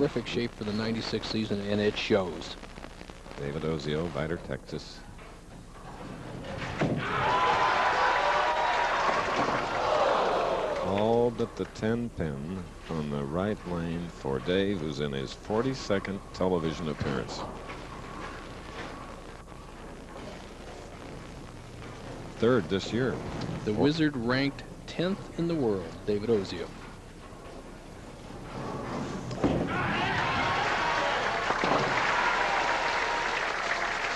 terrific shape for the '96 season, and it shows. David Ozio, Vidor, Texas. All but the 10-pin on the right lane for Dave, who's in his 42nd television appearance. Third this year. The Wizard ranked 10th in the world, David Ozio.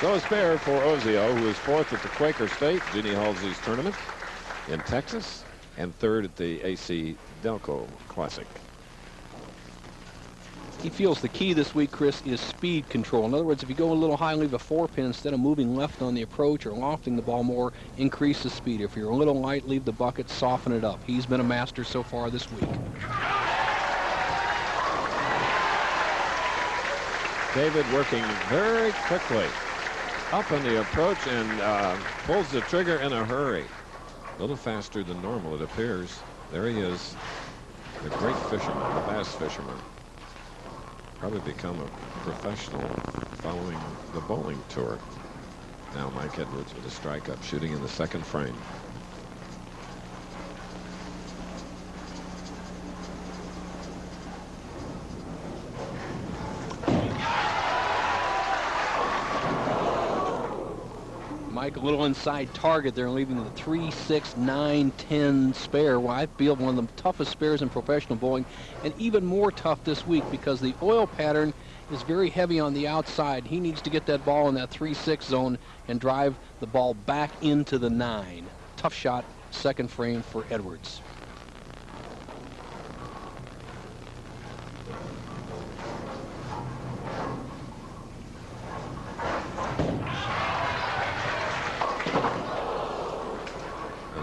So a spare for Ozio, who is fourth at the Quaker State, Jeannie Halsey's tournament in Texas, and third at the AC Delco Classic. He feels the key this week, Chris, is speed control. In other words, if you go a little high and leave a 4-pin, instead of moving left on the approach or lofting the ball more, increase the speed. If you're a little light, leave the bucket, soften it up. He's been a master so far this week. David working very quickly up on the approach and pulls the trigger in a hurry. A little faster than normal, it appears. There he is, the great fisherman, the bass fisherman. Probably become a professional following the bowling tour. Now Mike Edwards with a strike up, shooting in the second frame. Mike, a little inside target there, leaving the 3, 6, 9, 10 spare. Well, I feel one of the toughest spares in professional bowling, and even more tough this week because the oil pattern is very heavy on the outside. He needs to get that ball in that 3-6 zone and drive the ball back into the 9. Tough shot, second frame for Edwards.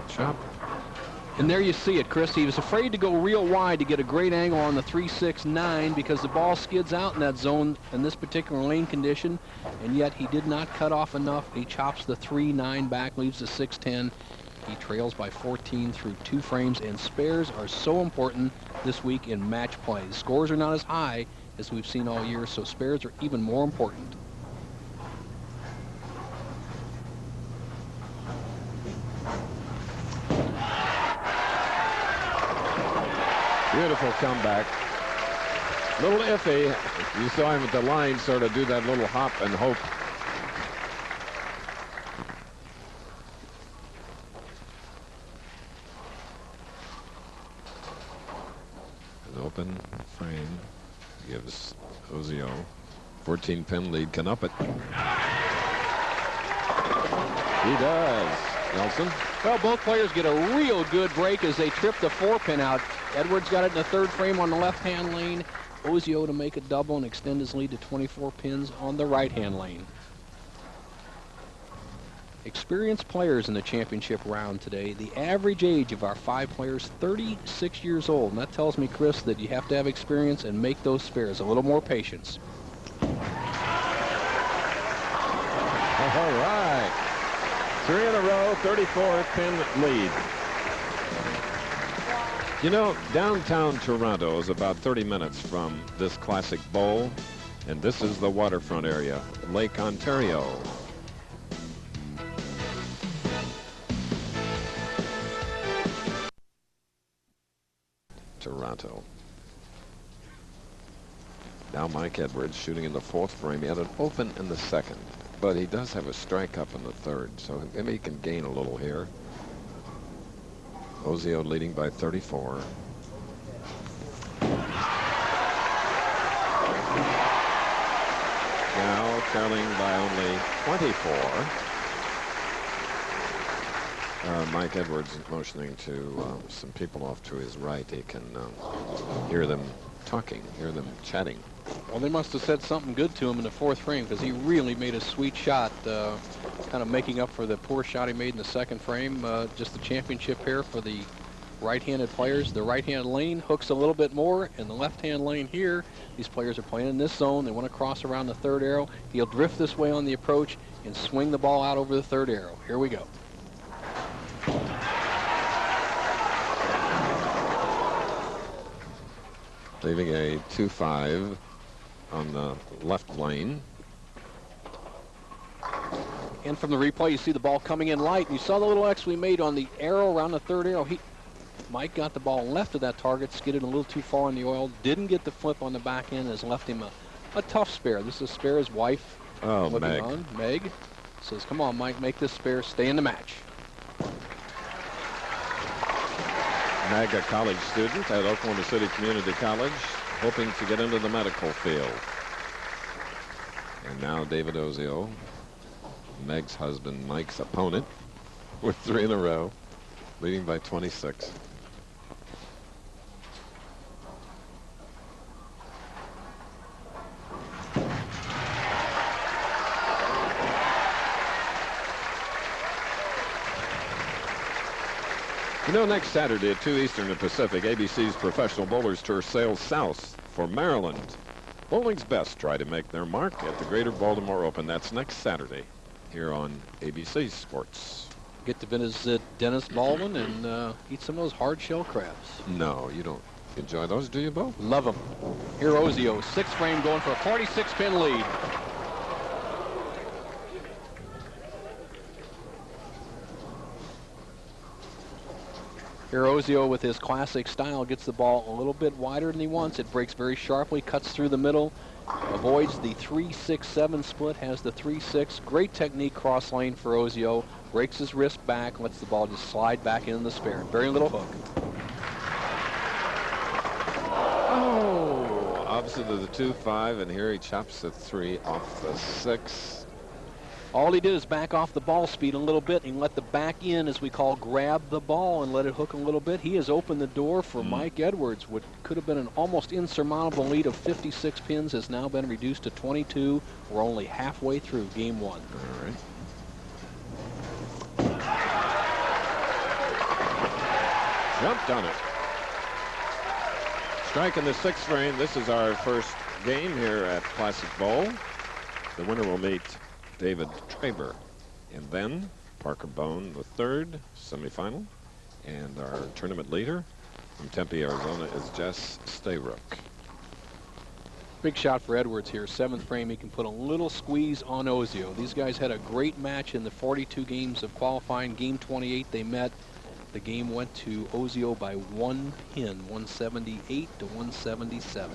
Chop. And there you see it, Chris. He was afraid to go real wide to get a great angle on the 3, 6, 9 because the ball skids out in that zone in this particular lane condition, and yet he did not cut off enough. He chops the 3, 9 back, leaves the 6, 10. He trails by 14 through 2 frames, and spares are so important this week in match play. The scores are not as high as we've seen all year, so spares are even more important. Beautiful comeback. Little iffy. You saw him at the line sort of do that little hop and hope. An open frame gives Ozio 14-pin lead. Can up it. He does. Nelson? Well, both players get a real good break as they trip the 4-pin out. Edwards got it in the third frame on the left-hand lane. Ozio to make a double and extend his lead to 24 pins on the right-hand lane. Experienced players in the championship round today. The average age of our 5 players, 36 years old. And that tells me, Chris, that you have to have experience and make those spares. A little more patience. All right. 3 in a row, 34-pin lead. You know, downtown Toronto is about 30 minutes from this classic bowl, and this is the waterfront area, Lake Ontario. Toronto. Now Mike Edwards shooting in the 4th frame. He had an open in the 2nd, but he does have a strike up in the 3rd, so maybe he can gain a little here. Ozio leading by 34. Now trailing by only 24. Mike Edwards motioning to some people off to his right. He can hear them talking, hear them chatting. Well, they must have said something good to him in the 4th frame because he really made a sweet shot, kind of making up for the poor shot he made in the 2nd frame. Just the championship pair for the right-handed players. The right-hand lane hooks a little bit more, and the left-hand lane here, these players are playing in this zone. They want to cross around the 3rd arrow. He'll drift this way on the approach and swing the ball out over the 3rd arrow. Here we go. Leaving a 2-5 on the left lane. And from the replay, you see the ball coming in light. You saw the little X we made on the arrow around the third arrow. Mike got the ball left of that target, skidded a little too far in the oil, didn't get the flip on the back end, has left him a tough spare. This is a spare his wife Meg. on. Meg says, come on, Mike, make this spare, stay in the match. Meg, a college student at Oklahoma City Community College, hoping to get into the medical field. And now David Ozio, Meg's husband, Mike's opponent, with 3 in a row, leading by 26. You know, next Saturday at 2 Eastern and Pacific, ABC's Professional Bowlers Tour sails south for Maryland. Bowling's best try to make their mark at the Greater Baltimore Open. That's next Saturday here on ABC Sports. Get to visit Dennis Baldwin and eat some of those hard-shell crabs. No, you don't enjoy those, do you, Bo? Love them. Here Ozio, 6th frame, going for a 46-pin lead. Here Ozio, with his classic style, gets the ball a little bit wider than he wants. It breaks very sharply, cuts through the middle, avoids the 3-6-7 split, has the 3-6. Great technique cross lane for Ozio. Breaks his wrist back, lets the ball just slide back into the spare. Very little hook. Oh, opposite of the 2-5, and here he chops the 3 off the 6. All he did is back off the ball speed a little bit and let the back end, as we call, grab the ball and let it hook a little bit. He has opened the door for Mike Edwards. What could have been an almost insurmountable lead of 56 pins has now been reduced to 22. We're only halfway through game 1. All right. Jumped on it. Strike in the 6th frame. This is our first game here at Classic Bowl. The winner will meet David Traber. And then Parker Bone, the 3rd semifinal. And our tournament leader from Tempe, Arizona, is Jess Stayrook. Big shot for Edwards here. 7th frame, he can put a little squeeze on Ozio. These guys had a great match in the 42 games of qualifying. Game 28, they met. The game went to Ozio by 1 pin, 178 to 177.